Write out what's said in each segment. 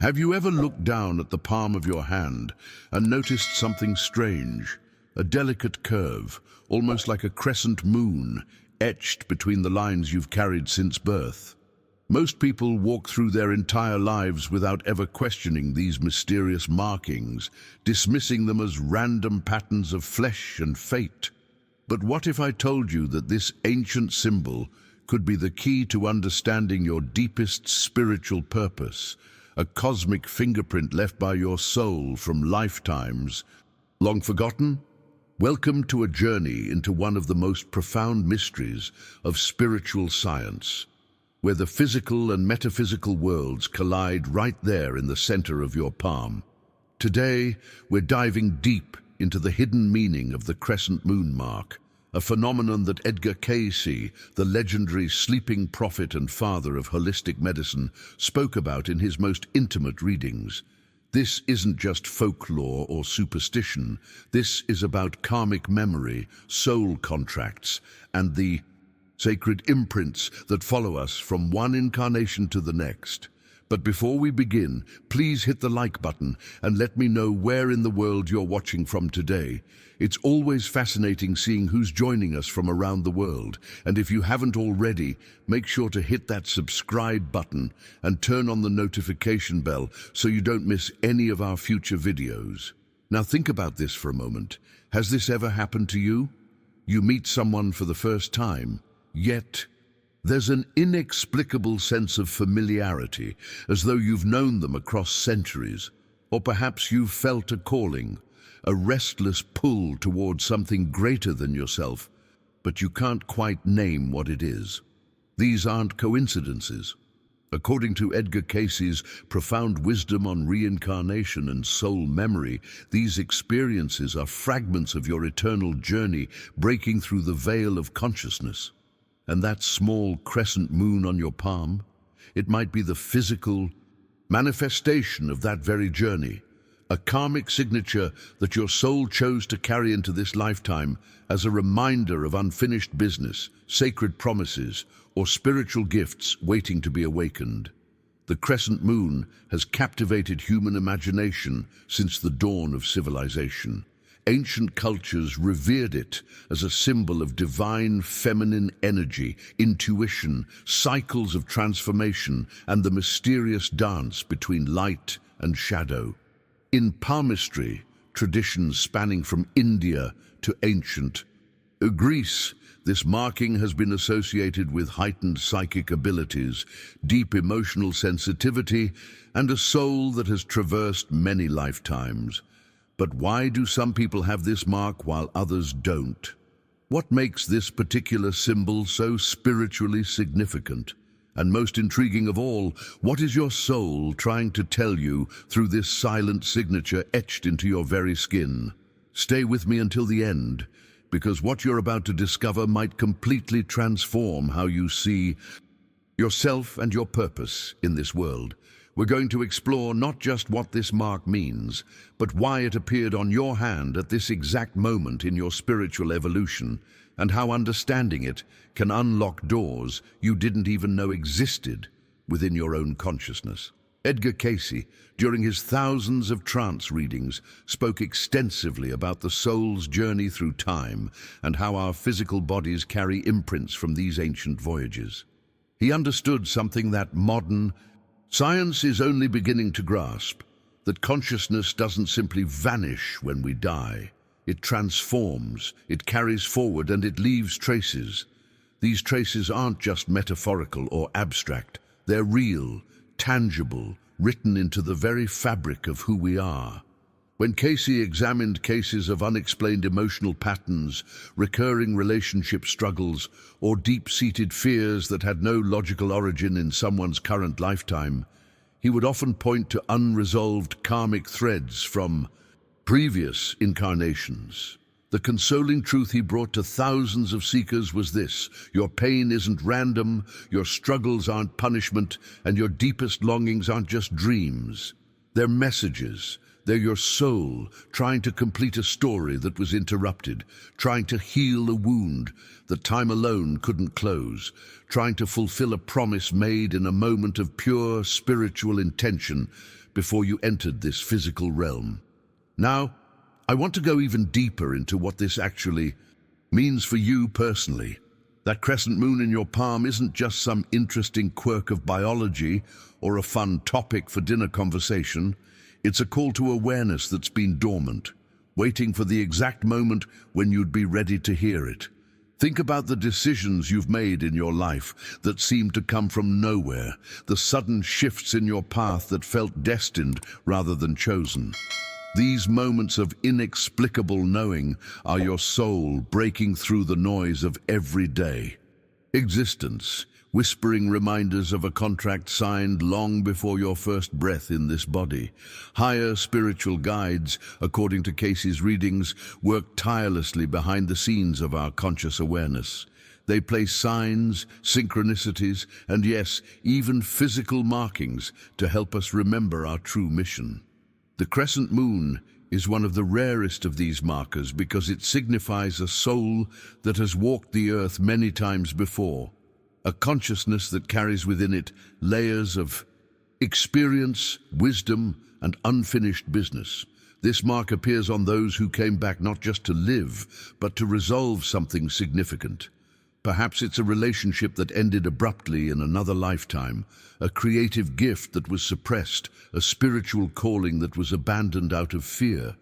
Have you ever looked down at the palm of your hand and noticed something strange? A delicate curve, almost like a crescent moon, etched between the lines you've carried since birth. Most people walk through their entire lives without ever questioning these mysterious markings, dismissing them as random patterns of flesh and fate. But what if I told you that this ancient symbol could be the key to understanding your deepest spiritual purpose, a cosmic fingerprint left by your soul from lifetimes long forgotten? Welcome to a journey into one of the most profound mysteries of spiritual science, where the physical and metaphysical worlds collide right there in the center of your palm. Today, we're diving deep into the hidden meaning of the crescent moon mark, a phenomenon that Edgar Cayce, the legendary sleeping prophet and father of holistic medicine, spoke about in his most intimate readings. This isn't just folklore or superstition. This is about karmic memory, soul contracts, and the sacred imprints that follow us from one incarnation to the next. But before we begin, please hit the like button and let me know where in the world you're watching from today. It's always fascinating seeing who's joining us from around the world, and if you haven't already, make sure to hit that subscribe button and turn on the notification bell so you don't miss any of our future videos. Now think about this for a moment. Has this ever happened to you? You meet someone for the first time, yet there's an inexplicable sense of familiarity, as though you've known them across centuries. Or perhaps you've felt a calling, a restless pull towards something greater than yourself, but you can't quite name what it is. These aren't coincidences. According to Edgar Cayce's profound wisdom on reincarnation and soul memory, these experiences are fragments of your eternal journey breaking through the veil of consciousness. And that small crescent moon on your palm, it might be the physical manifestation of that very journey, a karmic signature that your soul chose to carry into this lifetime as a reminder of unfinished business, sacred promises, or spiritual gifts waiting to be awakened. The crescent moon has captivated human imagination since the dawn of civilization. Ancient cultures revered it as a symbol of divine feminine energy, intuition, cycles of transformation, and the mysterious dance between light and shadow. In palmistry, traditions spanning from India to ancient Greece, this marking has been associated with heightened psychic abilities, deep emotional sensitivity, and a soul that has traversed many lifetimes. But why do some people have this mark while others don't? What makes this particular symbol so spiritually significant? And most intriguing of all, what is your soul trying to tell you through this silent signature etched into your very skin? Stay with me until the end, because what you're about to discover might completely transform how you see yourself and your purpose in this world. We're going to explore not just what this mark means, but why it appeared on your hand at this exact moment in your spiritual evolution, and how understanding it can unlock doors you didn't even know existed within your own consciousness. Edgar Cayce, during his thousands of trance readings, spoke extensively about the soul's journey through time and how our physical bodies carry imprints from these ancient voyages. He understood something that modern science is only beginning to grasp, that consciousness doesn't simply vanish when we die. It transforms, it carries forward, and it leaves traces. These traces aren't just metaphorical or abstract. They're real, tangible, written into the very fabric of who we are. When Cayce examined cases of unexplained emotional patterns, recurring relationship struggles, or deep-seated fears that had no logical origin in someone's current lifetime, he would often point to unresolved karmic threads from previous incarnations. The consoling truth he brought to thousands of seekers was this: your pain isn't random, your struggles aren't punishment, and your deepest longings aren't just dreams. They're messages. They're your soul trying to complete a story that was interrupted, trying to heal a wound that time alone couldn't close, trying to fulfill a promise made in a moment of pure spiritual intention before you entered this physical realm. Now, I want to go even deeper into what this actually means for you personally. That crescent moon in your palm isn't just some interesting quirk of biology or a fun topic for dinner conversation. It's a call to awareness that's been dormant, waiting for the exact moment when you'd be ready to hear it. Think about the decisions you've made in your life that seemed to come from nowhere, the sudden shifts in your path that felt destined rather than chosen. These moments of inexplicable knowing are your soul breaking through the noise of everyday existence, whispering reminders of a contract signed long before your first breath in this body. Higher spiritual guides, according to Cayce's readings, work tirelessly behind the scenes of our conscious awareness. They place signs, synchronicities, and yes, even physical markings to help us remember our true mission. The crescent moon is one of the rarest of these markers because it signifies a soul that has walked the earth many times before, a consciousness that carries within it layers of experience, wisdom, and unfinished business. This mark appears on those who came back not just to live, but to resolve something significant. Perhaps it's a relationship that ended abruptly in another lifetime, a creative gift that was suppressed, a spiritual calling that was abandoned out of fear,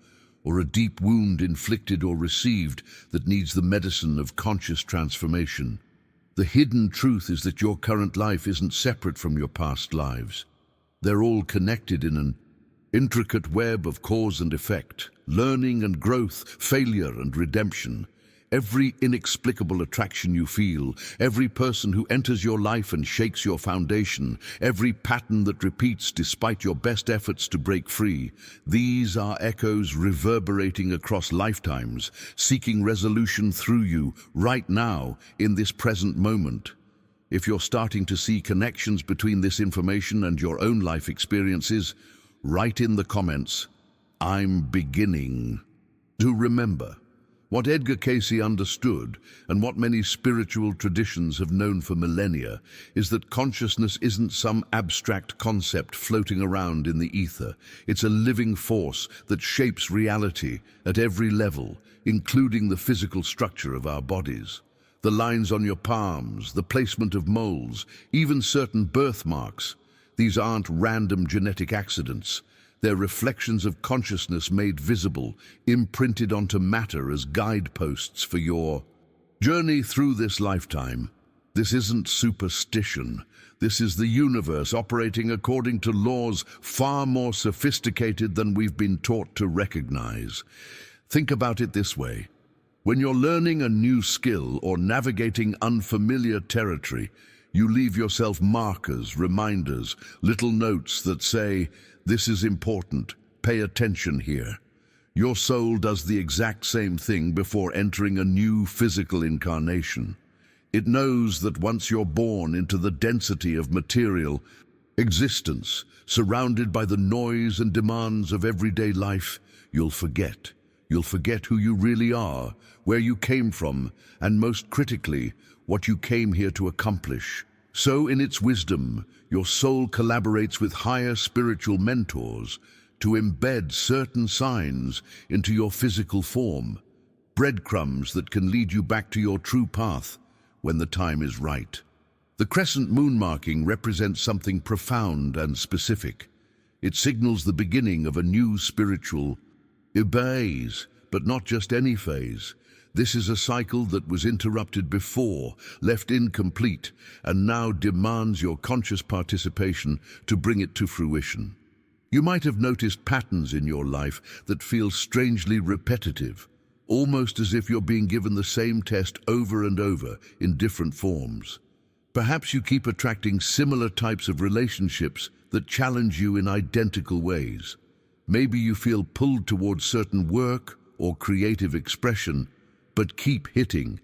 or a deep wound inflicted or received that needs the medicine of conscious transformation. The hidden truth is that your current life isn't separate from your past lives. They're all connected in an intricate web of cause and effect, learning and growth, failure and redemption. Every inexplicable attraction you feel, every person who enters your life and shakes your foundation, every pattern that repeats despite your best efforts to break free, these are echoes reverberating across lifetimes, seeking resolution through you right now in this present moment. If you're starting to see connections between this information and your own life experiences, write in the comments, "I'm beginning to remember." What Edgar Cayce understood, and what many spiritual traditions have known for millennia, is that consciousness isn't some abstract concept floating around in the ether. It's a living force that shapes reality at every level, including the physical structure of our bodies. The lines on your palms, the placement of moles, even certain birthmarks. These aren't random genetic accidents. They're reflections of consciousness made visible, imprinted onto matter as guideposts for your journey through this lifetime. This isn't superstition. This is the universe operating according to laws far more sophisticated than we've been taught to recognize. Think about it this way. When you're learning a new skill or navigating unfamiliar territory, you leave yourself markers, reminders, little notes that say, "This is important, pay attention here." Your soul does the exact same thing before entering a new physical incarnation. It knows that once you're born into the density of material existence, surrounded by the noise and demands of everyday life, you'll forget. You'll forget who you really are, where you came from, and most critically, what you came here to accomplish. So in its wisdom, your soul collaborates with higher spiritual mentors to embed certain signs into your physical form, breadcrumbs that can lead you back to your true path when the time is right. The crescent moon marking represents something profound and specific. It signals the beginning of a new spiritual phase, but not just any phase. This is a cycle that was interrupted before, left incomplete, and now demands your conscious participation to bring it to fruition. You might have noticed patterns in your life that feel strangely repetitive, almost as if you're being given the same test over and over in different forms. Perhaps you keep attracting similar types of relationships that challenge you in identical ways. Maybe you feel pulled towards certain work or creative expression, but keep hitting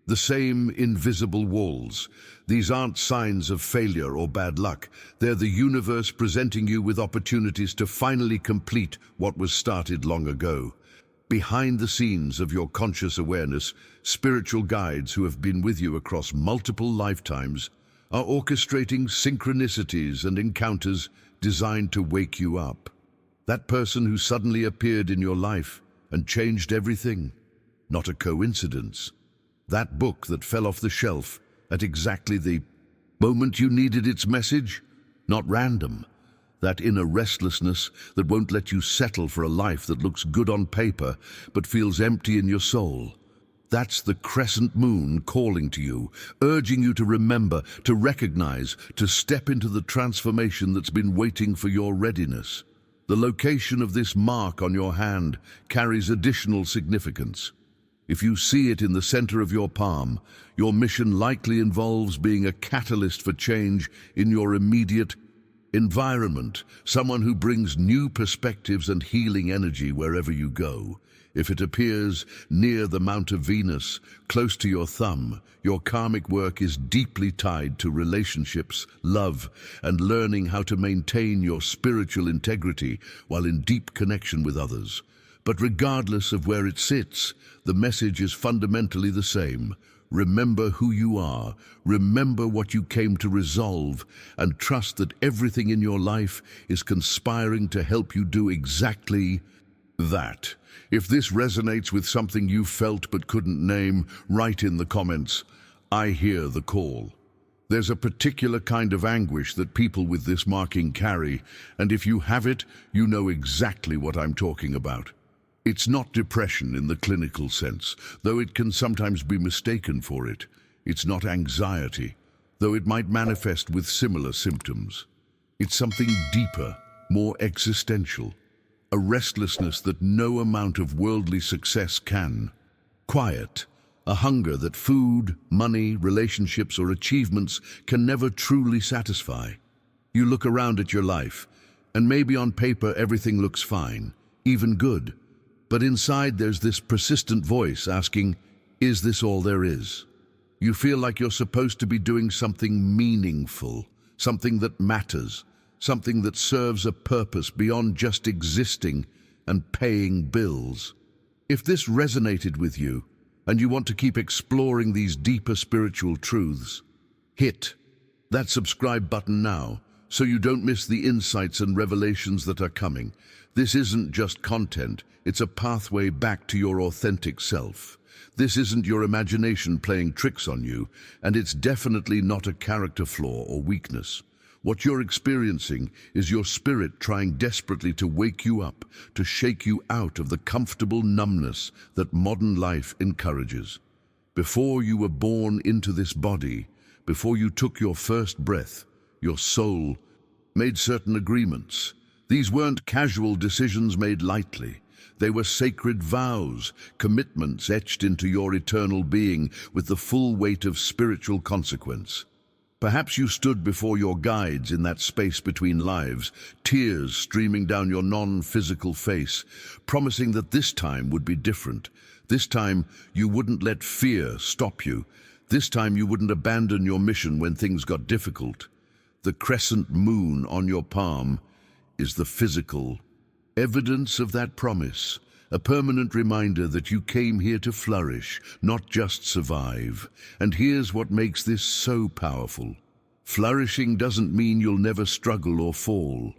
the same invisible walls. These aren't signs of failure or bad luck. They're the universe presenting you with opportunities to finally complete what was started long ago. Behind the scenes of your conscious awareness, spiritual guides who have been with you across multiple lifetimes are orchestrating synchronicities and encounters designed to wake you up. That person who suddenly appeared in your life and changed everything. Not a coincidence. That book that fell off the shelf at exactly the moment you needed its message? Not random. That inner restlessness that won't let you settle for a life that looks good on paper but feels empty in your soul. That's the crescent moon calling to you, urging you to remember, to recognize, to step into the transformation that's been waiting for your readiness. The location of this mark on your hand carries additional significance. If you see it in the center of your palm, your mission likely involves being a catalyst for change in your immediate environment, someone who brings new perspectives and healing energy wherever you go. If it appears near the Mount of Venus, close to your thumb, your karmic work is deeply tied to relationships, love, and learning how to maintain your spiritual integrity while in deep connection with others. But regardless of where it sits, the message is fundamentally the same. Remember who you are, remember what you came to resolve, and trust that everything in your life is conspiring to help you do exactly that. If this resonates with something you felt but couldn't name, write in the comments, "I hear the call." There's a particular kind of anguish that people with this marking carry, and if you have it, you know exactly what I'm talking about. It's not depression in the clinical sense, though it can sometimes be mistaken for it. It's not anxiety, though it might manifest with similar symptoms. It's something deeper, more existential. A restlessness that no amount of worldly success can quiet, a hunger that food, money, relationships, or achievements can never truly satisfy. You look around at your life, and maybe on paper everything looks fine, even good, but inside there's this persistent voice asking, is this all there is? You feel like you're supposed to be doing something meaningful, something that matters, something that serves a purpose beyond just existing and paying bills. If this resonated with you, and you want to keep exploring these deeper spiritual truths, hit that subscribe button now so you don't miss the insights and revelations that are coming. This isn't just content, it's a pathway back to your authentic self. This isn't your imagination playing tricks on you, and it's definitely not a character flaw or weakness. What you're experiencing is your spirit trying desperately to wake you up, to shake you out of the comfortable numbness that modern life encourages. Before you were born into this body, before you took your first breath, your soul made certain agreements. These weren't casual decisions made lightly. They were sacred vows, commitments etched into your eternal being with the full weight of spiritual consequence. Perhaps you stood before your guides in that space between lives, tears streaming down your non-physical face, promising that this time would be different. This time you wouldn't let fear stop you. This time you wouldn't abandon your mission when things got difficult. The crescent moon on your palm is the physical evidence of that promise. A permanent reminder that you came here to flourish, not just survive. And here's what makes this so powerful. Flourishing doesn't mean you'll never struggle or fall.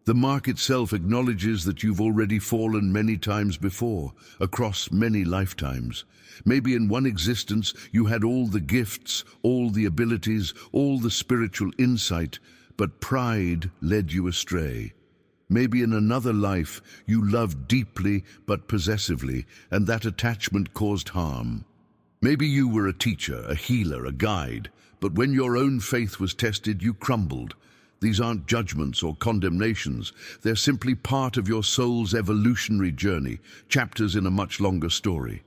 The mark itself acknowledges that you've already fallen many times before, across many lifetimes. Maybe in one existence you had all the gifts, all the abilities, all the spiritual insight, but pride led you astray. Maybe in another life you loved deeply but possessively, and that attachment caused harm. Maybe you were a teacher, a healer, a guide, but when your own faith was tested, you crumbled. These aren't judgments or condemnations. They're simply part of your soul's evolutionary journey, chapters in a much longer story.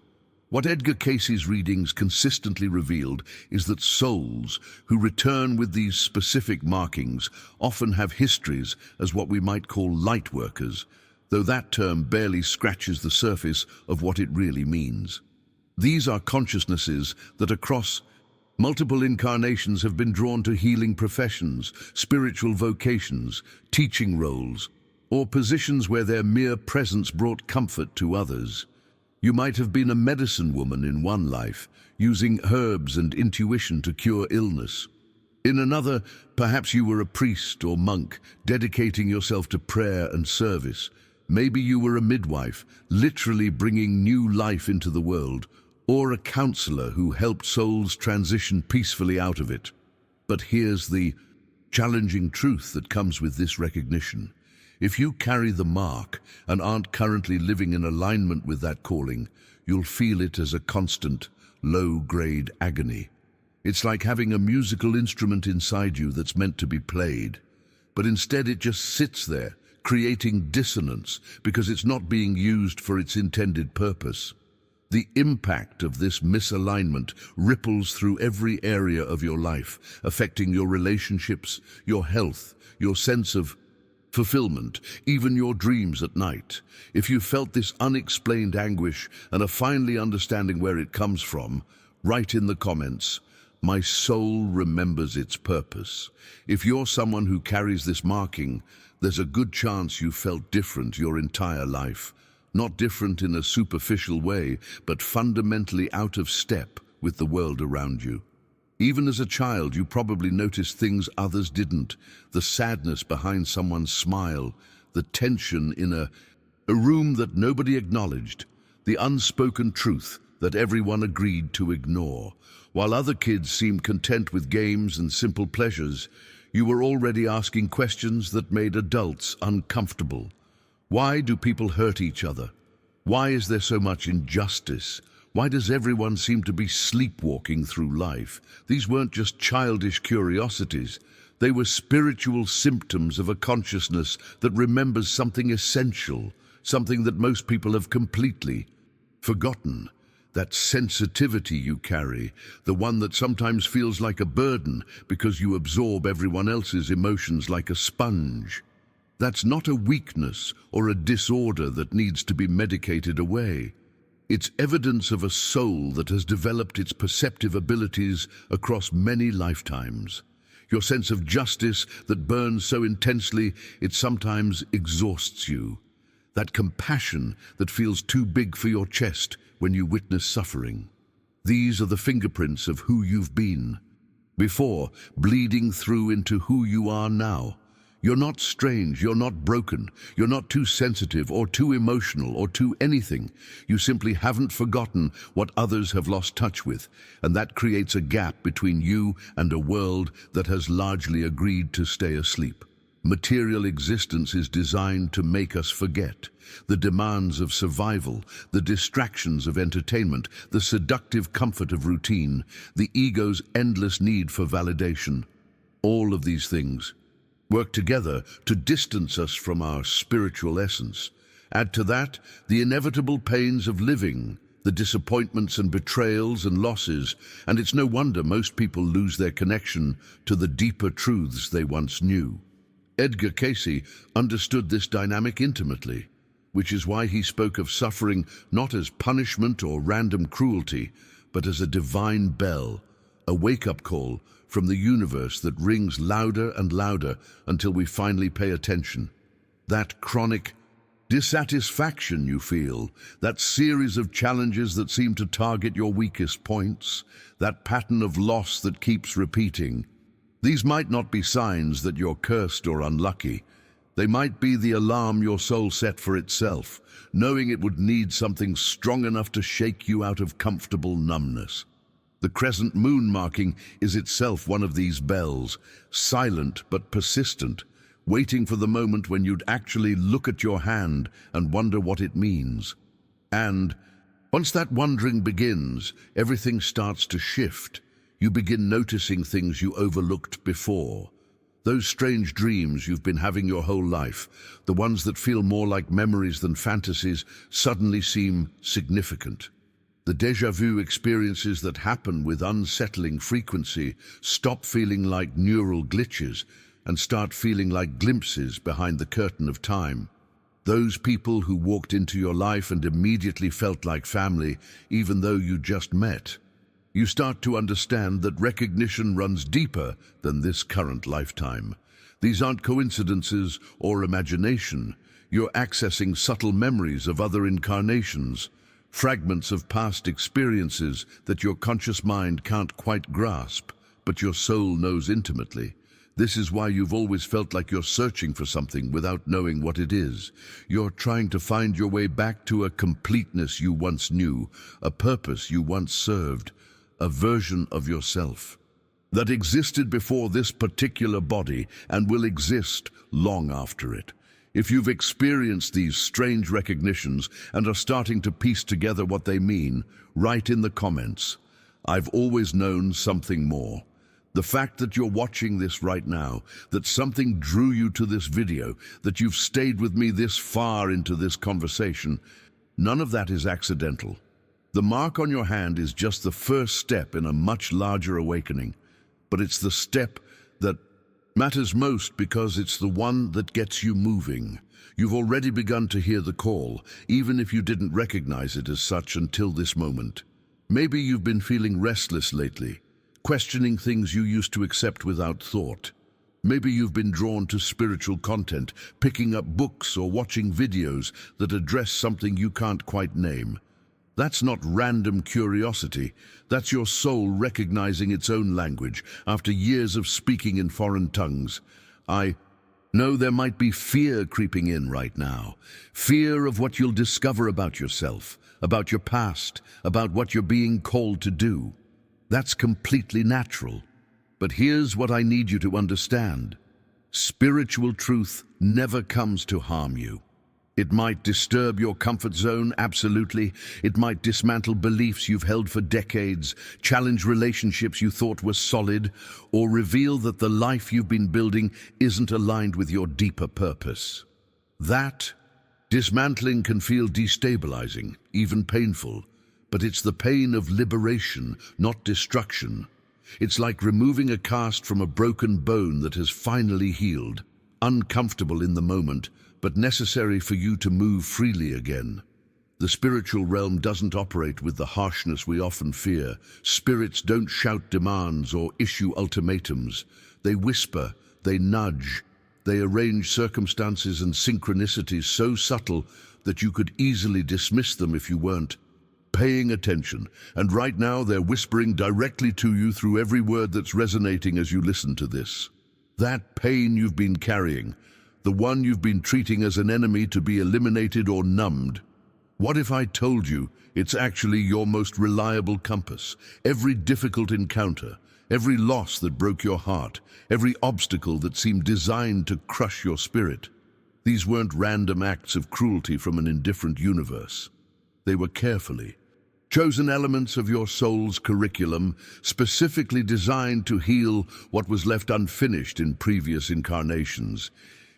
What Edgar Cayce's readings consistently revealed is that souls who return with these specific markings often have histories as what we might call light workers, though that term barely scratches the surface of what it really means. These are consciousnesses that across multiple incarnations have been drawn to healing professions, spiritual vocations, teaching roles, or positions where their mere presence brought comfort to others. You might have been a medicine woman in one life, using herbs and intuition to cure illness. In another, perhaps you were a priest or monk, dedicating yourself to prayer and service. Maybe you were a midwife, literally bringing new life into the world, or a counselor who helped souls transition peacefully out of it. But here's the challenging truth that comes with this recognition. If you carry the mark and aren't currently living in alignment with that calling, you'll feel it as a constant, low-grade agony. It's like having a musical instrument inside you that's meant to be played, but instead it just sits there, creating dissonance because it's not being used for its intended purpose. The impact of this misalignment ripples through every area of your life, affecting your relationships, your health, your sense of fulfillment, even your dreams at night. If you felt this unexplained anguish and are finally understanding where it comes from, write in the comments, "My soul remembers its purpose." If you're someone who carries this marking, there's a good chance you felt different your entire life. Not different in a superficial way, but fundamentally out of step with the world around you. Even as a child, you probably noticed things others didn't. The sadness behind someone's smile, the tension in a room that nobody acknowledged, the unspoken truth that everyone agreed to ignore. While other kids seemed content with games and simple pleasures, you were already asking questions that made adults uncomfortable. Why do people hurt each other? Why is there so much injustice? Why does everyone seem to be sleepwalking through life? These weren't just childish curiosities. They were spiritual symptoms of a consciousness that remembers something essential, something that most people have completely forgotten. That sensitivity you carry, the one that sometimes feels like a burden because you absorb everyone else's emotions like a sponge. That's not a weakness or a disorder that needs to be medicated away. It's evidence of a soul that has developed its perceptive abilities across many lifetimes. Your sense of justice that burns so intensely it sometimes exhausts you. That compassion that feels too big for your chest when you witness suffering. These are the fingerprints of who you've been before, bleeding through into who you are now. You're not strange, you're not broken, you're not too sensitive or too emotional or too anything. You simply haven't forgotten what others have lost touch with, and that creates a gap between you and a world that has largely agreed to stay asleep. Material existence is designed to make us forget. The demands of survival, the distractions of entertainment, the seductive comfort of routine, the ego's endless need for validation. All of these things work together to distance us from our spiritual essence. Add to that the inevitable pains of living, the disappointments and betrayals and losses, and it's no wonder most people lose their connection to the deeper truths they once knew. Edgar Cayce understood this dynamic intimately, which is why he spoke of suffering not as punishment or random cruelty, but as a divine bell, a wake-up call from the universe that rings louder and louder until we finally pay attention. That chronic dissatisfaction you feel, that series of challenges that seem to target your weakest points, that pattern of loss that keeps repeating. These might not be signs that you're cursed or unlucky. They might be the alarm your soul set for itself, knowing it would need something strong enough to shake you out of comfortable numbness. The crescent moon marking is itself one of these bells, silent but persistent, waiting for the moment when you'd actually look at your hand and wonder what it means. And once that wondering begins, everything starts to shift. You begin noticing things you overlooked before. Those strange dreams you've been having your whole life, the ones that feel more like memories than fantasies, suddenly seem significant. The déjà vu experiences that happen with unsettling frequency stop feeling like neural glitches and start feeling like glimpses behind the curtain of time. Those people who walked into your life and immediately felt like family, even though you just met. You start to understand that recognition runs deeper than this current lifetime. These aren't coincidences or imagination. You're accessing subtle memories of other incarnations, fragments of past experiences that your conscious mind can't quite grasp. but your soul knows intimately. This is why you've always felt like you're searching for something without knowing what it is. You're trying to find your way back to a completeness you once knew, a purpose you once served, a version of yourself that existed before this particular body and will exist long after it. If you've experienced these strange recognitions and are starting to piece together what they mean, write in the comments, "I've always known something more." The fact that you're watching this right now, that something drew you to this video, that you've stayed with me this far into this conversation, none of that is accidental. The mark on your hand is just the first step in a much larger awakening, but it's the step that matters most because it's the one that gets you moving. You've already begun to hear the call, even if you didn't recognize it as such until this moment. Maybe you've been feeling restless lately, questioning things you used to accept without thought. Maybe you've been drawn to spiritual content, picking up books or watching videos that address something you can't quite name. That's not random curiosity. That's your soul recognizing its own language after years of speaking in foreign tongues. I know there might be fear creeping in right now. Fear of what you'll discover about yourself, about your past, about what you're being called to do. That's completely natural. But here's what I need you to understand. Spiritual truth never comes to harm you. It might disturb your comfort zone, absolutely. It might dismantle beliefs you've held for decades, challenge relationships you thought were solid, or reveal that the life you've been building isn't aligned with your deeper purpose. That dismantling can feel destabilizing, even painful. But it's the pain of liberation, not destruction. It's like removing a cast from a broken bone that has finally healed. Uncomfortable in the moment, but necessary for you to move freely again. The spiritual realm doesn't operate with the harshness we often fear. Spirits don't shout demands or issue ultimatums. They whisper, they nudge, they arrange circumstances and synchronicities so subtle that you could easily dismiss them if you weren't paying attention, and right now they're whispering directly to you through every word that's resonating as you listen to this. That pain you've been carrying, the one you've been treating as an enemy to be eliminated or numbed. What if I told you it's actually your most reliable compass? Every difficult encounter, every loss that broke your heart, every obstacle that seemed designed to crush your spirit. These weren't random acts of cruelty from an indifferent universe. They were carefully chosen elements of your soul's curriculum, specifically designed to heal what was left unfinished in previous incarnations.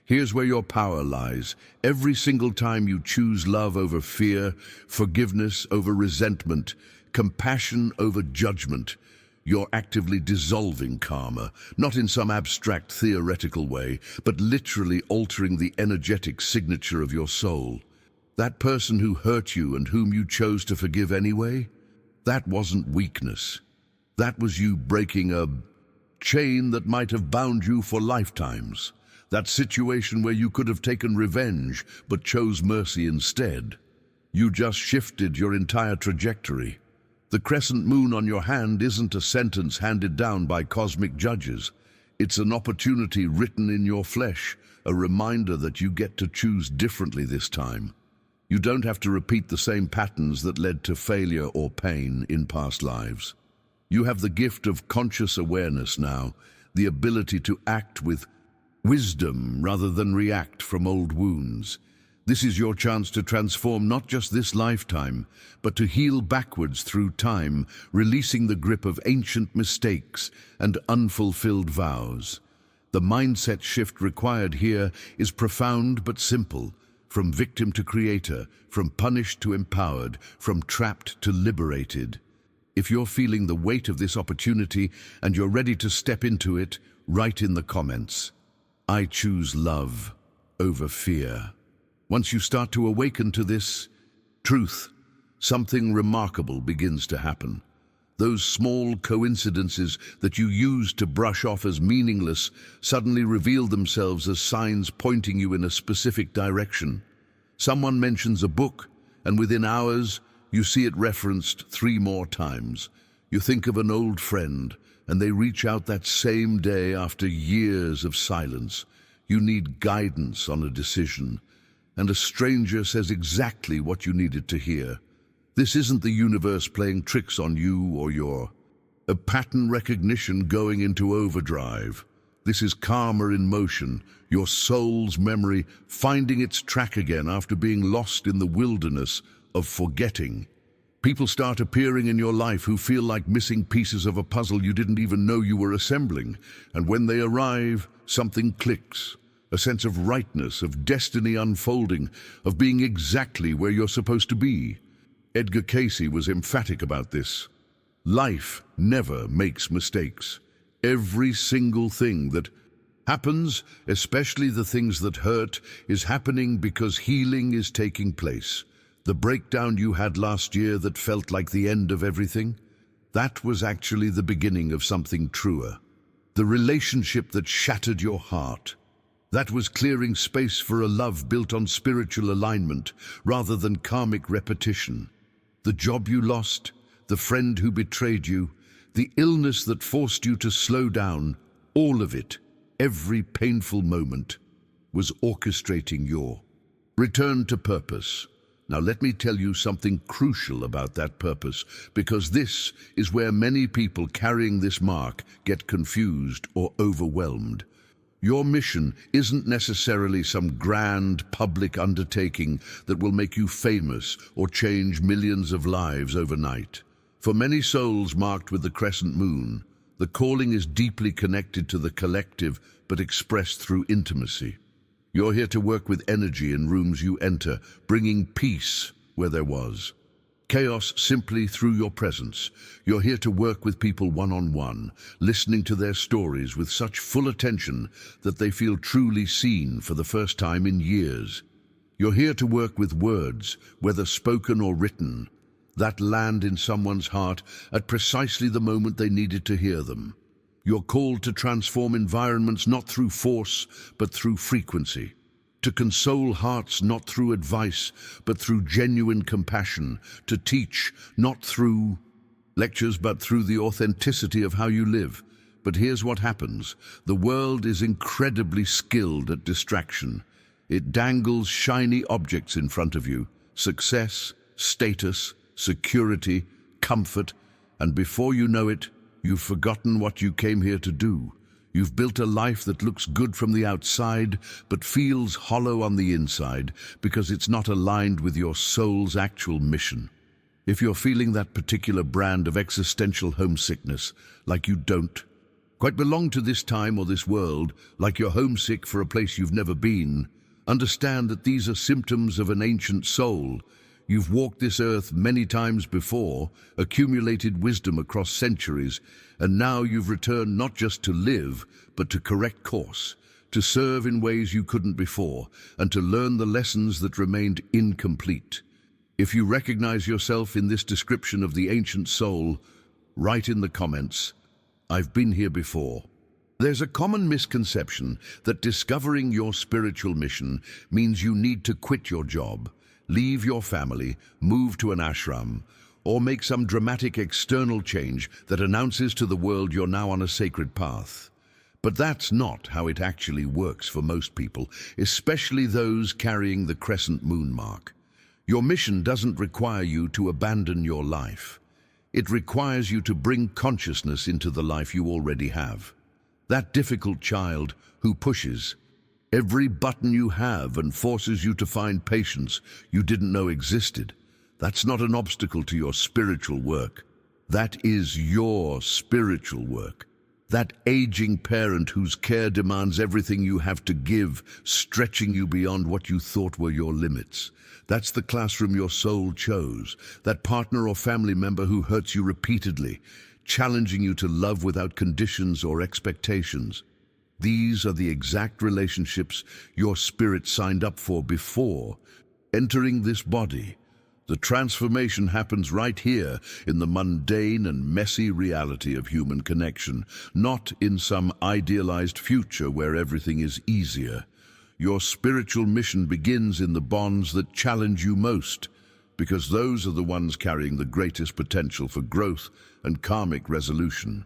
Here's where your power lies. Every single time you choose love over fear, forgiveness over resentment, compassion over judgment, you're actively dissolving karma, not in some abstract theoretical way, but literally altering the energetic signature of your soul. That person who hurt you and whom you chose to forgive anyway, that wasn't weakness. That was you breaking a chain that might have bound you for lifetimes. That situation where you could have taken revenge but chose mercy instead. You just shifted your entire trajectory. The crescent moon on your hand isn't a sentence handed down by cosmic judges. It's an opportunity written in your flesh, a reminder that you get to choose differently this time. You don't have to repeat the same patterns that led to failure or pain in past lives. You have the gift of conscious awareness now, the ability to act with wisdom rather than react from old wounds. This is your chance to transform not just this lifetime, but to heal backwards through time, releasing the grip of ancient mistakes and unfulfilled vows. The mindset shift required here is profound but simple. From victim to creator, from punished to empowered, from trapped to liberated. If you're feeling the weight of this opportunity and you're ready to step into it, write in the comments, "I choose love over fear." Once you start to awaken to this truth, something remarkable begins to happen. Those small coincidences that you used to brush off as meaningless suddenly reveal themselves as signs pointing you in a specific direction. Someone mentions a book, and within hours, you see it referenced 3 more times. You think of an old friend, and they reach out that same day after years of silence. You need guidance on a decision, and a stranger says exactly what you needed to hear. This isn't the universe playing tricks on you or your pattern recognition going into overdrive. This is karma in motion, your soul's memory finding its track again after being lost in the wilderness of forgetting. People start appearing in your life who feel like missing pieces of a puzzle you didn't even know you were assembling. And when they arrive, something clicks. A sense of rightness, of destiny unfolding, of being exactly where you're supposed to be. Edgar Cayce was emphatic about this. Life never makes mistakes. Every single thing that happens, especially the things that hurt, is happening because healing is taking place. The breakdown you had last year that felt like the end of everything, that was actually the beginning of something truer. The relationship that shattered your heart, that was clearing space for a love built on spiritual alignment rather than karmic repetition. The job you lost, the friend who betrayed you, the illness that forced you to slow down, all of it, every painful moment, was orchestrating your return to purpose. Now let me tell you something crucial about that purpose, because this is where many people carrying this mark get confused or overwhelmed. Your mission isn't necessarily some grand public undertaking that will make you famous or change millions of lives overnight. For many souls marked with the crescent moon, the calling is deeply connected to the collective but expressed through intimacy. You're here to work with energy in rooms you enter, bringing peace where there was chaos simply through your presence. You're here to work with people one-on-one, listening to their stories with such full attention that they feel truly seen for the first time in years. You're here to work with words, whether spoken or written, that land in someone's heart at precisely the moment they needed to hear them. You're called to transform environments not through force, but through frequency. To console hearts not through advice, but through genuine compassion. To teach not through lectures, but through the authenticity of how you live. But here's what happens. The world is incredibly skilled at distraction. It dangles shiny objects in front of you. Success, status, security, comfort, and before you know it, you've forgotten what you came here to do. You've built a life that looks good from the outside, but feels hollow on the inside because it's not aligned with your soul's actual mission. If you're feeling that particular brand of existential homesickness, like you don't quite belong to this time or this world, like you're homesick for a place you've never been, understand that these are symptoms of an ancient soul. You've walked this earth many times before, accumulated wisdom across centuries, and now you've returned not just to live, but to correct course, to serve in ways you couldn't before, and to learn the lessons that remained incomplete. If you recognize yourself in this description of the ancient soul, write in the comments, "I've been here before." There's a common misconception that discovering your spiritual mission means you need to quit your job, leave your family, move to an ashram, or make some dramatic external change that announces to the world you're now on a sacred path. But that's not how it actually works for most people, especially those carrying the crescent moon mark. Your mission doesn't require you to abandon your life. It requires you to bring consciousness into the life you already have. That difficult child who pushes every button you have and forces you to find patience you didn't know existed. That's not an obstacle to your spiritual work. That is your spiritual work. That aging parent whose care demands everything you have to give, stretching you beyond what you thought were your limits. That's the classroom your soul chose. That partner or family member who hurts you repeatedly, challenging you to love without conditions or expectations. These are the exact relationships your spirit signed up for before entering this body. The transformation happens right here in the mundane and messy reality of human connection, not in some idealized future where everything is easier. Your spiritual mission begins in the bonds that challenge you most, because those are the ones carrying the greatest potential for growth and karmic resolution.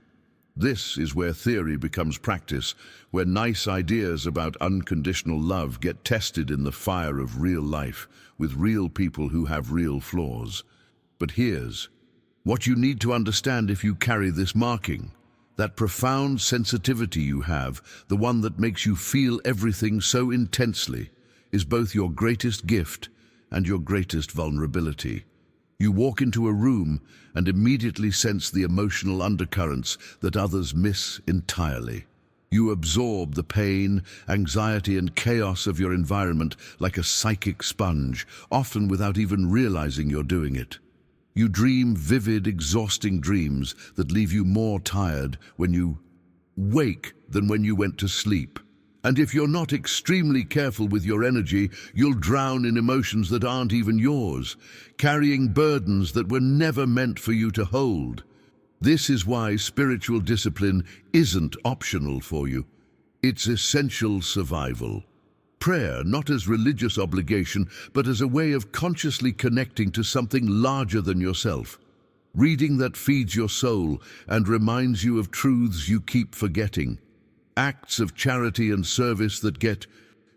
This is where theory becomes practice, where nice ideas about unconditional love get tested in the fire of real life, with real people who have real flaws. But here's what you need to understand if you carry this marking. That profound sensitivity you have, the one that makes you feel everything so intensely, is both your greatest gift and your greatest vulnerability. You walk into a room and immediately sense the emotional undercurrents that others miss entirely. You absorb the pain, anxiety, and chaos of your environment like a psychic sponge, often without even realizing you're doing it. You dream vivid, exhausting dreams that leave you more tired when you wake than when you went to sleep. And if you're not extremely careful with your energy, you'll drown in emotions that aren't even yours, carrying burdens that were never meant for you to hold. This is why spiritual discipline isn't optional for you. It's essential survival. Prayer, not as religious obligation, but as a way of consciously connecting to something larger than yourself. Reading that feeds your soul and reminds you of truths you keep forgetting. Acts of charity and service that get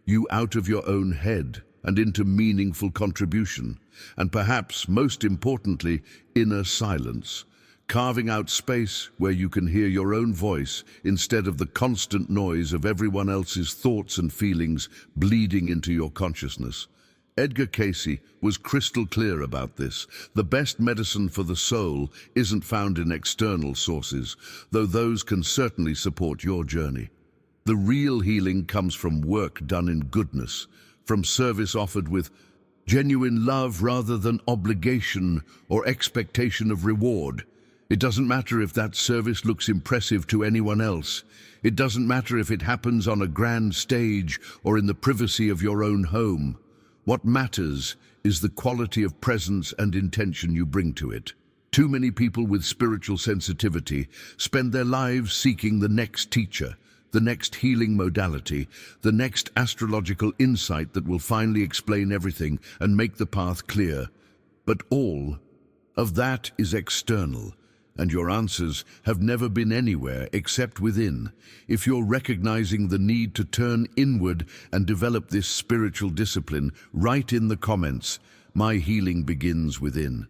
you out of your own head and into meaningful contribution. And perhaps, most importantly, inner silence. Carving out space where you can hear your own voice instead of the constant noise of everyone else's thoughts and feelings bleeding into your consciousness. Edgar Cayce was crystal clear about this. The best medicine for the soul isn't found in external sources, though those can certainly support your journey. The real healing comes from work done in goodness, from service offered with genuine love rather than obligation or expectation of reward. It doesn't matter if that service looks impressive to anyone else. It doesn't matter if it happens on a grand stage or in the privacy of your own home. What matters is the quality of presence and intention you bring to it. Too many people with spiritual sensitivity spend their lives seeking the next teacher, the next healing modality, the next astrological insight that will finally explain everything and make the path clear. But all of that is external, and your answers have never been anywhere except within. If you're recognizing the need to turn inward and develop this spiritual discipline, write in the comments, "My healing begins within."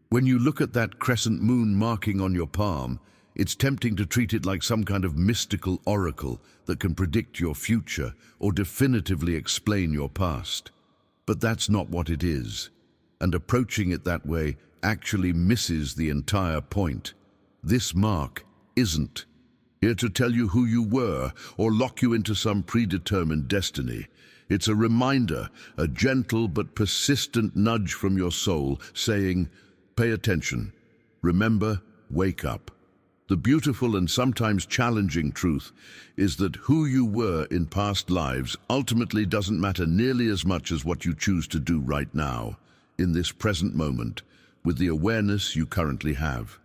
When you look at that crescent moon marking on your palm, it's tempting to treat it like some kind of mystical oracle that can predict your future or definitively explain your past. But that's not what it is, and approaching it that way actually misses the entire point. This mark isn't here to tell you who you were or lock you into some predetermined destiny. It's a reminder, a gentle but persistent nudge from your soul saying, "Pay attention. Remember, wake up." The beautiful and sometimes challenging truth is that who you were in past lives ultimately doesn't matter nearly as much as what you choose to do right now, in this present moment, with the awareness you currently have.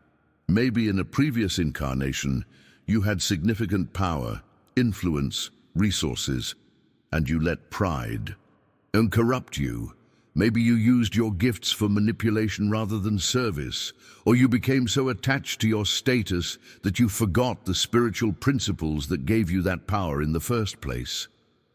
Maybe in a previous incarnation, you had significant power, influence, resources, and you let pride corrupt you. Maybe you used your gifts for manipulation rather than service, or you became so attached to your status that you forgot the spiritual principles that gave you that power in the first place.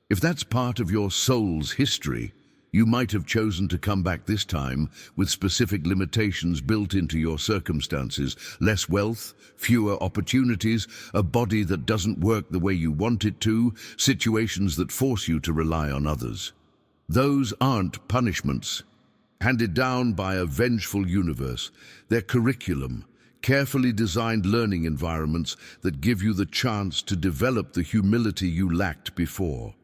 If that's part of your soul's history, you might have chosen to come back this time with specific limitations built into your circumstances: less wealth, fewer opportunities, a body that doesn't work the way you want it to, situations that force you to rely on others. Those aren't punishments handed down by a vengeful universe. They're curriculum, carefully designed learning environments that give you the chance to develop the humility you lacked before.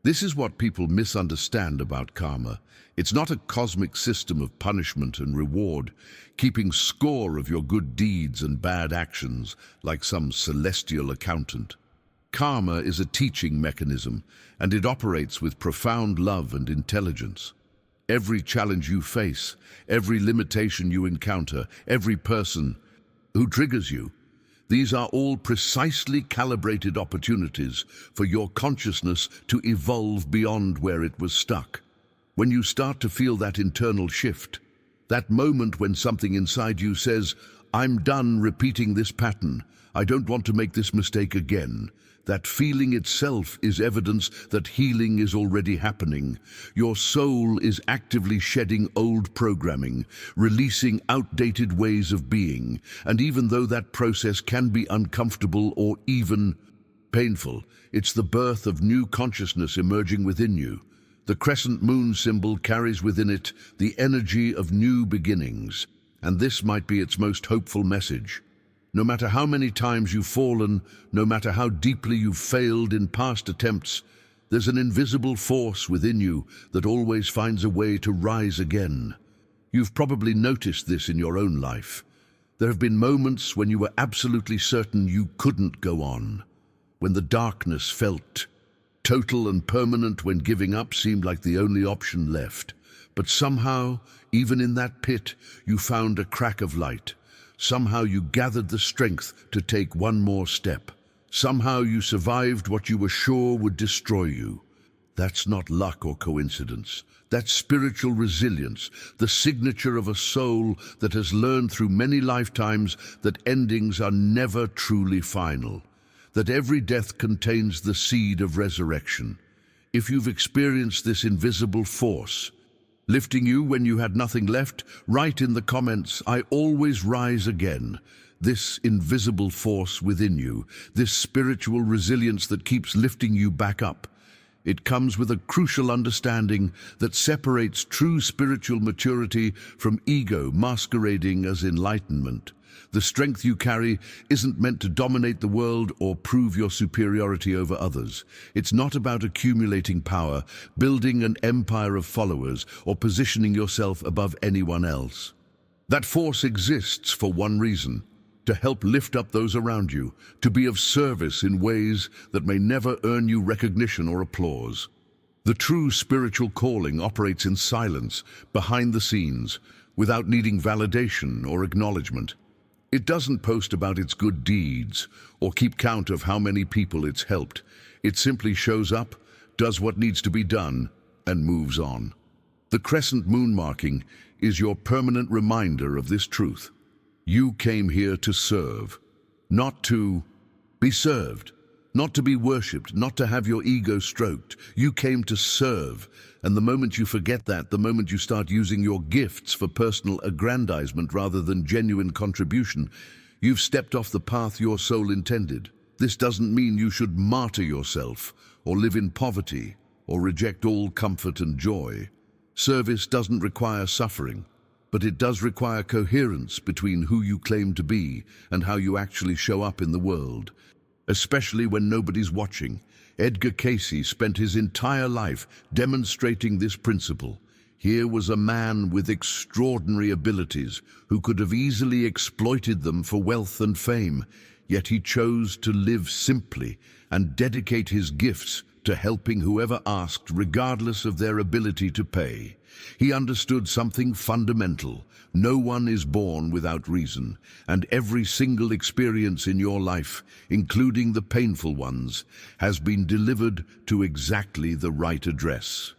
This is what people misunderstand about karma. It's not a cosmic system of punishment and reward, keeping score of your good deeds and bad actions like some celestial accountant. Karma is a teaching mechanism, and it operates with profound love and intelligence. Every challenge you face, every limitation you encounter, every person who triggers you, these are all precisely calibrated opportunities for your consciousness to evolve beyond where it was stuck. When you start to feel that internal shift, That moment when something inside you says, "I'm done repeating this pattern. I don't want to make this mistake again." That feeling itself is evidence that healing is already happening. Your soul is actively shedding old programming, releasing outdated ways of being. And even though that process can be uncomfortable or even painful, it's the birth of new consciousness emerging within you. The crescent moon symbol carries within it the energy of new beginnings, and this might be its most hopeful message. No matter how many times you've fallen, no matter how deeply you've failed in past attempts, there's an invisible force within you that always finds a way to rise again. You've probably noticed this in your own life. There have been moments when you were absolutely certain you couldn't go on, when the darkness felt total and permanent, when giving up seemed like the only option left. But somehow, even in that pit, you found a crack of light. Somehow you gathered the strength to take one more step. Somehow you survived what you were sure would destroy you. That's not luck or coincidence. That's spiritual resilience, the signature of a soul that has learned through many lifetimes that endings are never truly final, that every death contains the seed of resurrection. If you've experienced this invisible force lifting you when you had nothing left, write in the comments, "I always rise again." This invisible force within you, this spiritual resilience that keeps lifting you back up. It comes with a crucial understanding that separates true spiritual maturity from ego masquerading as enlightenment. The strength you carry isn't meant to dominate the world or prove your superiority over others. It's not about accumulating power, building an empire of followers, or positioning yourself above anyone else. That force exists for one reason: to help lift up those around you, to be of service in ways that may never earn you recognition or applause. The true spiritual calling operates in silence, behind the scenes, without needing validation or acknowledgement. It doesn't post about its good deeds or keep count of how many people it's helped. It simply shows up, does what needs to be done, and moves on. The crescent moon marking is your permanent reminder of this truth. You came here to serve, not to be served, not to be worshipped, not to have your ego stroked. You came to serve, and the moment you forget that, the moment you start using your gifts for personal aggrandizement rather than genuine contribution, you've stepped off the path your soul intended. This doesn't mean you should martyr yourself, or live in poverty, or reject all comfort and joy. Service doesn't require suffering, but it does require coherence between who you claim to be and how you actually show up in the world, especially when nobody's watching. Edgar Cayce spent his entire life demonstrating this principle. Here was a man with extraordinary abilities who could have easily exploited them for wealth and fame, yet he chose to live simply and dedicate his gifts to helping whoever asked, regardless of their ability to pay. He understood something fundamental: no one is born without reason, and every single experience in your life, including the painful ones, has been delivered to exactly the right address.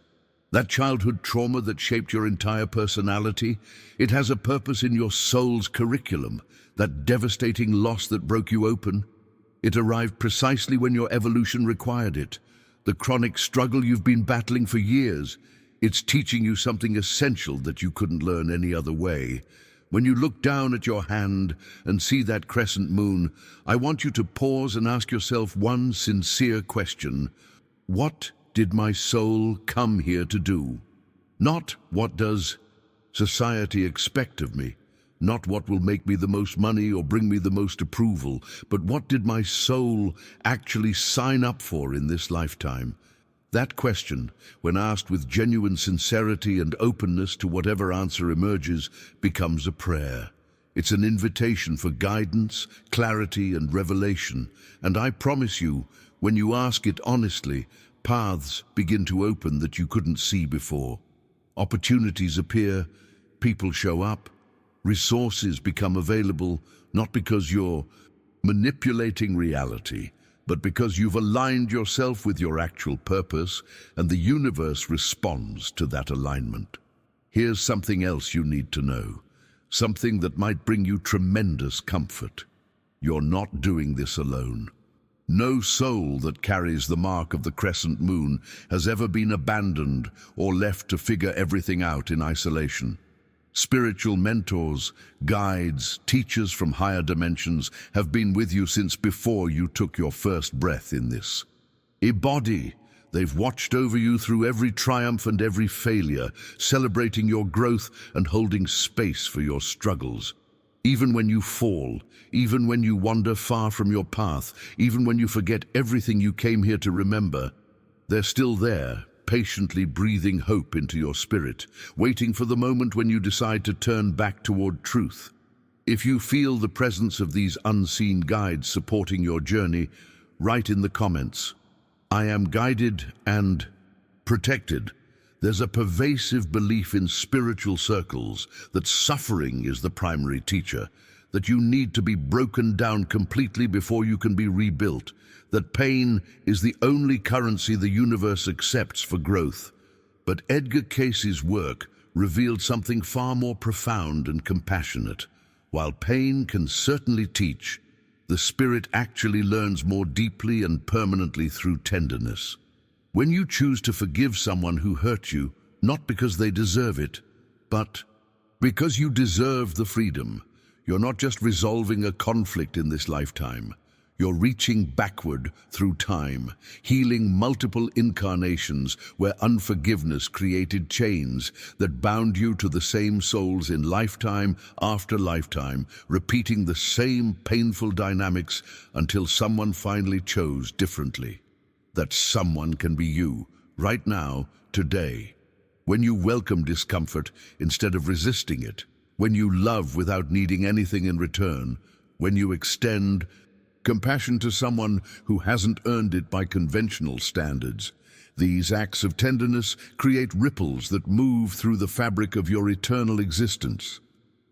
That childhood trauma that shaped your entire personality, it has a purpose in your soul's curriculum. That devastating loss that broke you open, it arrived precisely when your evolution required it. The chronic struggle you've been battling for years, it's teaching you something essential that you couldn't learn any other way. When you look down at your hand and see that crescent moon, I want you to pause and ask yourself one sincere question. What did my soul come here to do? Not what does society expect of me, not what will make me the most money or bring me the most approval, but what did my soul actually sign up for in this lifetime? That question, when asked with genuine sincerity and openness to whatever answer emerges, becomes a prayer. It's an invitation for guidance, clarity, and revelation. And I promise you, when you ask it honestly, paths begin to open that you couldn't see before. Opportunities appear, people show up, resources become available, not because you're manipulating reality, but because you've aligned yourself with your actual purpose, and the universe responds to that alignment. Here's something else you need to know. Something that might bring you tremendous comfort. You're not doing this alone. No soul that carries the mark of the crescent moon has ever been abandoned or left to figure everything out in isolation. Spiritual mentors, guides, teachers from higher dimensions have been with you since before you took your first breath in this body. They've watched over you through every triumph and every failure, celebrating your growth and holding space for your struggles. Even when you fall, even when you wander far from your path, even when you forget everything you came here to remember, they're still there, patiently breathing hope into your spirit, waiting for the moment when you decide to turn back toward truth. If you feel the presence of these unseen guides supporting your journey, write in the comments, "I am guided and protected." There's a pervasive belief in spiritual circles that suffering is the primary teacher, that you need to be broken down completely before you can be rebuilt, that pain is the only currency the universe accepts for growth. But Edgar Cayce's work revealed something far more profound and compassionate. While pain can certainly teach, the spirit actually learns more deeply and permanently through tenderness. When you choose to forgive someone who hurt you, not because they deserve it, but because you deserve the freedom, you're not just resolving a conflict in this lifetime. You're reaching backward through time, healing multiple incarnations where unforgiveness created chains that bound you to the same souls in lifetime after lifetime, repeating the same painful dynamics until someone finally chose differently. That someone can be you, right now, today. When you welcome discomfort instead of resisting it, when you love without needing anything in return, when you extend compassion to someone who hasn't earned it by conventional standards. These acts of tenderness create ripples that move through the fabric of your eternal existence.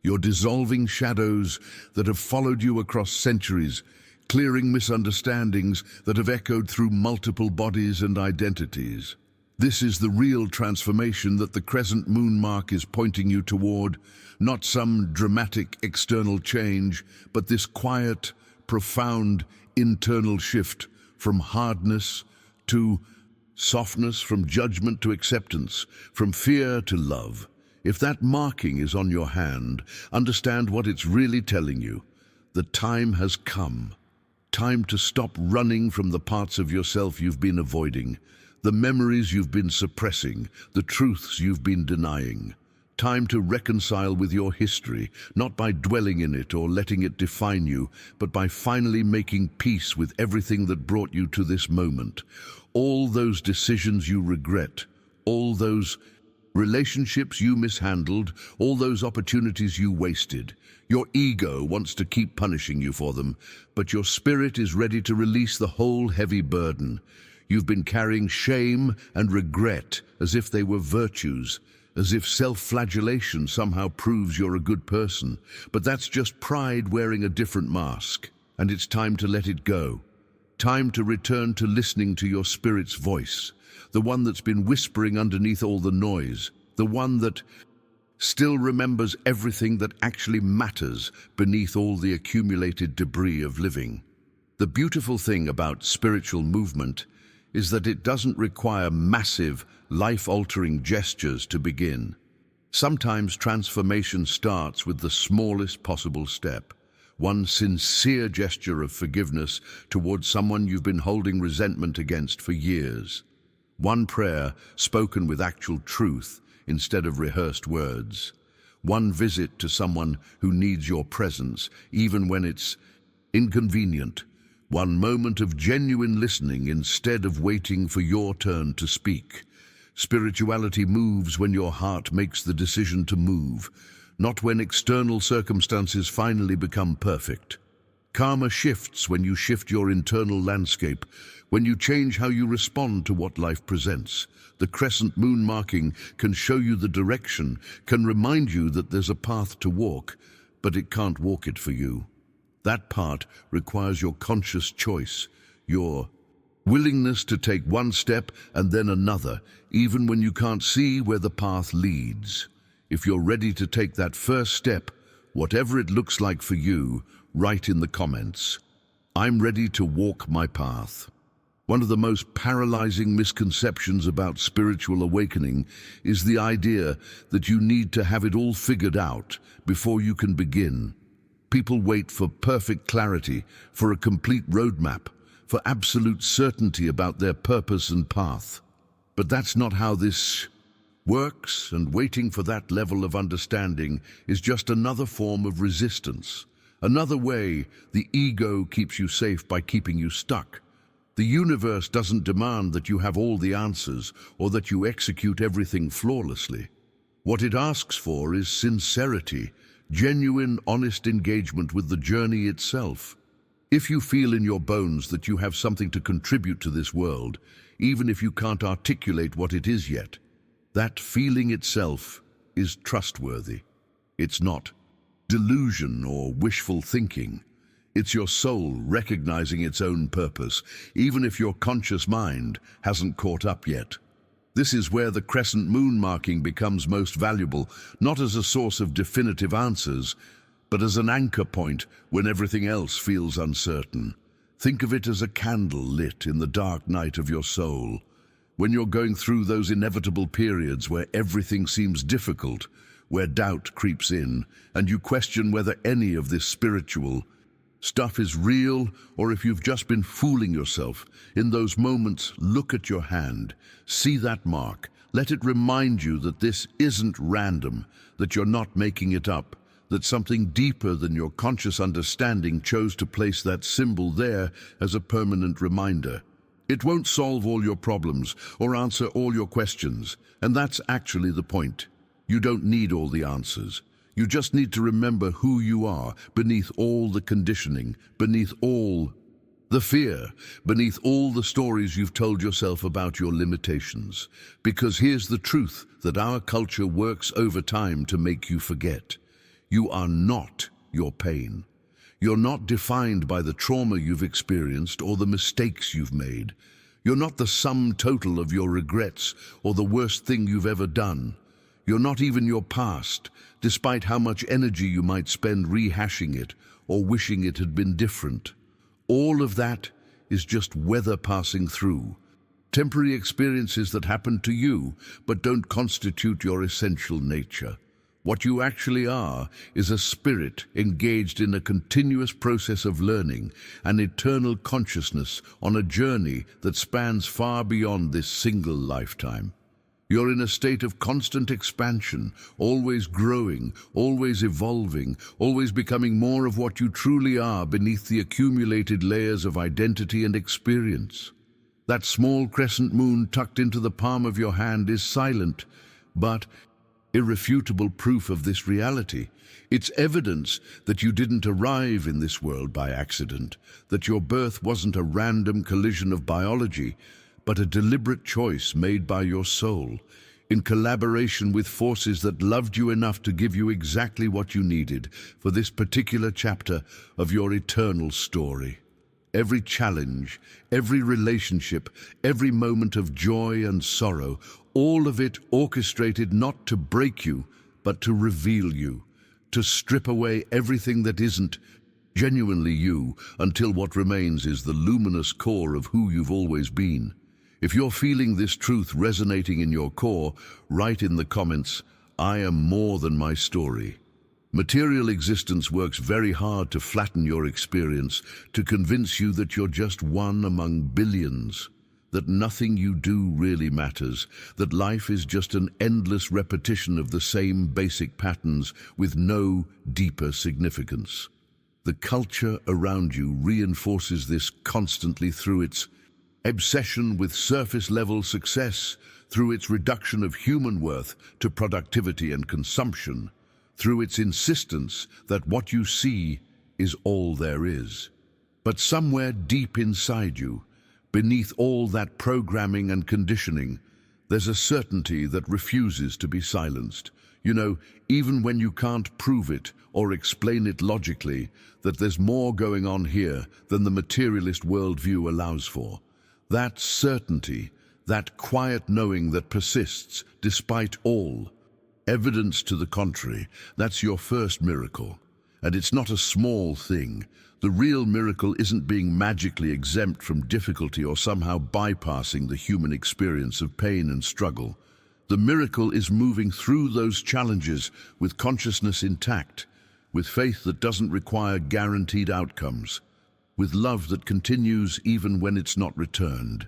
You're dissolving shadows that have followed you across centuries, clearing misunderstandings that have echoed through multiple bodies and identities. This is the real transformation that the crescent moon mark is pointing you toward, not some dramatic external change, but this quiet, profound internal shift from hardness to softness, from judgment to acceptance, from fear to love. If that marking is on your hand, understand what it's really telling you. The time has come. Time to stop running from the parts of yourself you've been avoiding, the memories you've been suppressing, the truths you've been denying. Time to reconcile with your history, not by dwelling in it or letting it define you, but by finally making peace with everything that brought you to this moment. All those decisions you regret, all those relationships you mishandled, all those opportunities you wasted. Your ego wants to keep punishing you for them, but your spirit is ready to release the whole heavy burden. You've been carrying shame and regret as if they were virtues, as if self-flagellation somehow proves you're a good person. But that's just pride wearing a different mask, and it's time to let it go. Time to return to listening to your spirit's voice, the one that's been whispering underneath all the noise, the one that still remembers everything that actually matters beneath all the accumulated debris of living. The beautiful thing about spiritual movement is that it doesn't require massive, life-altering gestures to begin. Sometimes transformation starts with the smallest possible step, one sincere gesture of forgiveness towards someone you've been holding resentment against for years. One prayer spoken with actual truth instead of rehearsed words. One visit to someone who needs your presence, even when it's inconvenient. One moment of genuine listening instead of waiting for your turn to speak. Spirituality moves when your heart makes the decision to move, not when external circumstances finally become perfect. Karma shifts when you shift your internal landscape, when you change how you respond to what life presents. The crescent moon marking can show you the direction, can remind you that there's a path to walk, but it can't walk it for you. That part requires your conscious choice, your willingness to take one step and then another, even when you can't see where the path leads. If you're ready to take that first step, whatever it looks like for you, write in the comments. I'm ready to walk my path. One of the most paralyzing misconceptions about spiritual awakening is the idea that you need to have it all figured out before you can begin. People wait for perfect clarity, for a complete roadmap, for absolute certainty about their purpose and path. But that's not how this works, and waiting for that level of understanding is just another form of resistance. Another way the ego keeps you safe by keeping you stuck. The universe doesn't demand that you have all the answers or that you execute everything flawlessly. What it asks for is sincerity, genuine, honest engagement with the journey itself. If you feel in your bones that you have something to contribute to this world, even if you can't articulate what it is yet, that feeling itself is trustworthy. It's not delusion or wishful thinking. It's your soul recognizing its own purpose, even if your conscious mind hasn't caught up yet. This is where the crescent moon marking becomes most valuable, not as a source of definitive answers, but as an anchor point when everything else feels uncertain. Think of it as a candle lit in the dark night of your soul. When you're going through those inevitable periods where everything seems difficult, where doubt creeps in, and you question whether any of this spiritual stuff is real, or if you've just been fooling yourself, in those moments, look at your hand, see that mark, let it remind you that this isn't random, that you're not making it up, that something deeper than your conscious understanding chose to place that symbol there as a permanent reminder. It won't solve all your problems or answer all your questions, and that's actually the point. You don't need all the answers. You just need to remember who you are beneath all the conditioning, beneath all the fear, beneath all the stories you've told yourself about your limitations. Because here's the truth that our culture works overtime to make you forget. You are not your pain. You're not defined by the trauma you've experienced or the mistakes you've made. You're not the sum total of your regrets or the worst thing you've ever done. You're not even your past, despite how much energy you might spend rehashing it or wishing it had been different. All of that is just weather passing through. Temporary experiences that happen to you, but don't constitute your essential nature. What you actually are is a spirit engaged in a continuous process of learning, an eternal consciousness on a journey that spans far beyond this single lifetime. You're in a state of constant expansion, always growing, always evolving, always becoming more of what you truly are beneath the accumulated layers of identity and experience. That small crescent moon tucked into the palm of your hand is silent, but irrefutable proof of this reality. It's evidence that you didn't arrive in this world by accident, that your birth wasn't a random collision of biology, but a deliberate choice made by your soul, in collaboration with forces that loved you enough to give you exactly what you needed for this particular chapter of your eternal story. Every challenge, every relationship, every moment of joy and sorrow, all of it orchestrated not to break you, but to reveal you, to strip away everything that isn't genuinely you until what remains is the luminous core of who you've always been. If you're feeling this truth resonating in your core, write in the comments, "I am more than my story." Material existence works very hard to flatten your experience, to convince you that you're just one among billions, that nothing you do really matters, that life is just an endless repetition of the same basic patterns with no deeper significance. The culture around you reinforces this constantly through its obsession with surface-level success, through its reduction of human worth to productivity and consumption, through its insistence that what you see is all there is. But somewhere deep inside you, beneath all that programming and conditioning, there's a certainty that refuses to be silenced. You know, even when you can't prove it or explain it logically, that there's more going on here than the materialist worldview allows for. That certainty, that quiet knowing that persists despite all, Evidence to the contrary, that's your first miracle. And it's not a small thing. The real miracle isn't being magically exempt from difficulty or somehow bypassing the human experience of pain and struggle. The miracle is moving through those challenges with consciousness intact, with faith that doesn't require guaranteed outcomes, with love that continues even when it's not returned.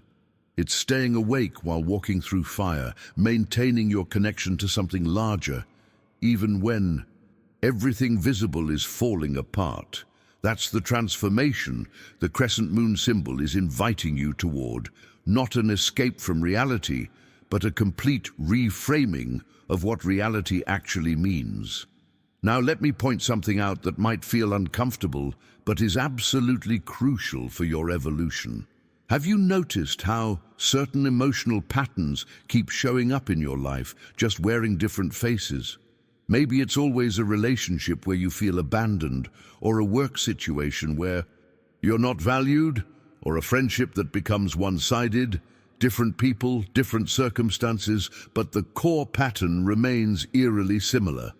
It's staying awake while walking through fire, maintaining your connection to something larger, even when everything visible is falling apart. That's the transformation the crescent moon symbol is inviting you toward, not an escape from reality, but a complete reframing of what reality actually means. Now let me point something out that might feel uncomfortable, but is absolutely crucial for your evolution. Have you noticed how certain emotional patterns keep showing up in your life, just wearing different faces? Maybe it's always a relationship where you feel abandoned, or a work situation where you're not valued, or a friendship that becomes one-sided. Different people, different circumstances, but the core pattern remains eerily similar.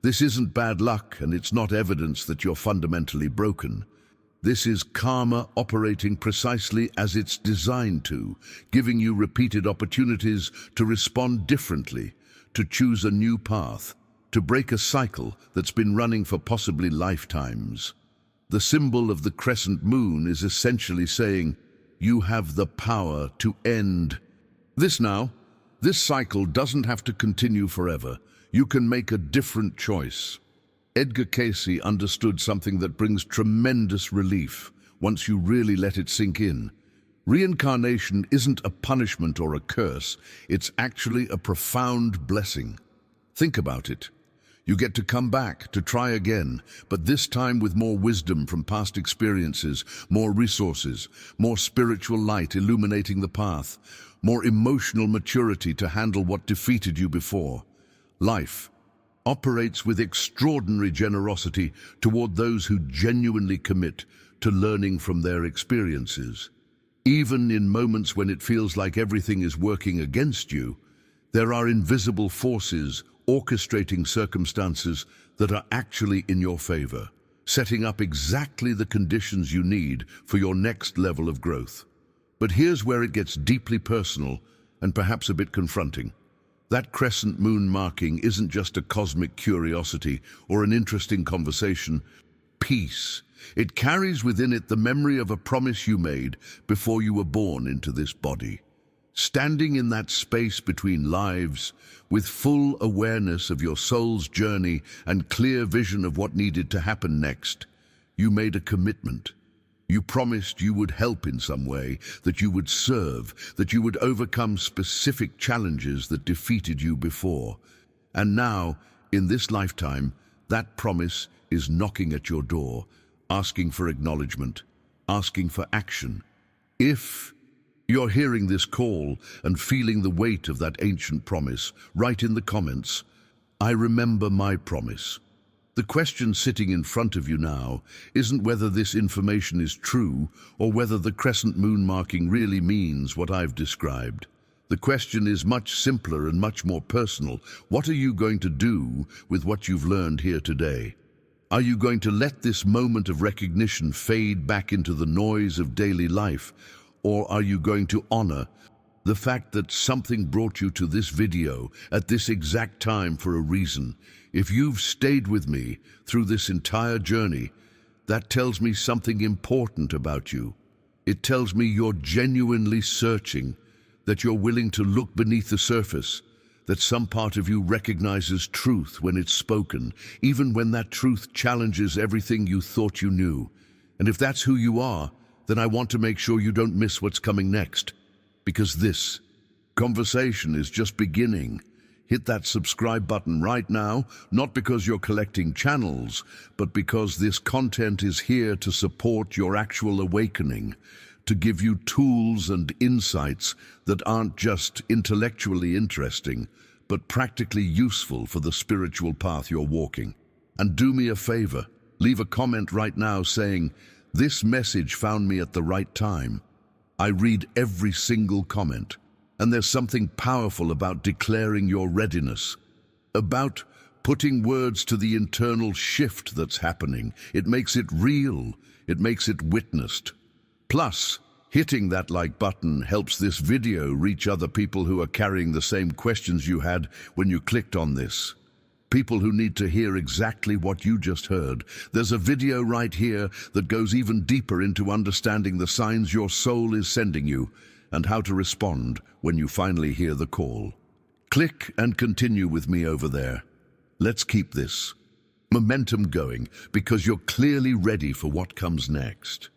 This isn't bad luck, and it's not evidence that you're fundamentally broken. This is karma operating precisely as it's designed to, giving you repeated opportunities to respond differently, to choose a new path, to break a cycle that's been running for possibly lifetimes. The symbol of the crescent moon is essentially saying, you have the power to end this now. This cycle doesn't have to continue forever. You can make a different choice. Edgar Cayce understood something that brings tremendous relief once you really let it sink in. Reincarnation isn't a punishment or a curse. It's actually a profound blessing. Think about it. You get to come back, to try again, but this time with more wisdom from past experiences, more resources, more spiritual light illuminating the path, more emotional maturity to handle what defeated you before. Life operates with extraordinary generosity toward those who genuinely commit to learning from their experiences. Even in moments when it feels like everything is working against you, there are invisible forces orchestrating circumstances that are actually in your favor, setting up exactly the conditions you need for your next level of growth. But here's where it gets deeply personal and perhaps a bit confronting. That crescent moon marking isn't just a cosmic curiosity or an interesting conversation. Peace. It carries within it the memory of a promise you made before you were born into this body. Standing in that space between lives, with full awareness of your soul's journey and clear vision of what needed to happen next, you made a commitment. You promised you would help in some way, that you would serve, that you would overcome specific challenges that defeated you before. And now, in this lifetime, that promise is knocking at your door, asking for acknowledgement, asking for action. If you're hearing this call and feeling the weight of that ancient promise, write in the comments, I remember my promise. The question sitting in front of you now isn't whether this information is true or whether the crescent moon marking really means what I've described. The question is much simpler and much more personal. What are you going to do with what you've learned here today? Are you going to let this moment of recognition fade back into the noise of daily life? Or are you going to honor the fact that something brought you to this video at this exact time for a reason? If you've stayed with me through this entire journey, that tells me something important about you. It tells me you're genuinely searching, that you're willing to look beneath the surface, that some part of you recognizes truth when it's spoken, even when that truth challenges everything you thought you knew. And if that's who you are, then I want to make sure you don't miss what's coming next. Because this conversation is just beginning. Hit that subscribe button right now, not because you're collecting channels, but because this content is here to support your actual awakening, to give you tools and insights that aren't just intellectually interesting, but practically useful for the spiritual path you're walking. And do me a favor, leave a comment right now saying, this message found me at the right time. I read every single comment, and there's something powerful about declaring your readiness. about putting words to the internal shift that's happening. It makes it real. It makes it witnessed. Plus, hitting that like button helps this video reach other people who are carrying the same questions you had when you clicked on this. People who need to hear exactly what you just heard. There's a video right here that goes even deeper into understanding the signs your soul is sending you and how to respond when you finally hear the call. Click and continue with me over there. Let's keep this momentum going because you're clearly ready for what comes next.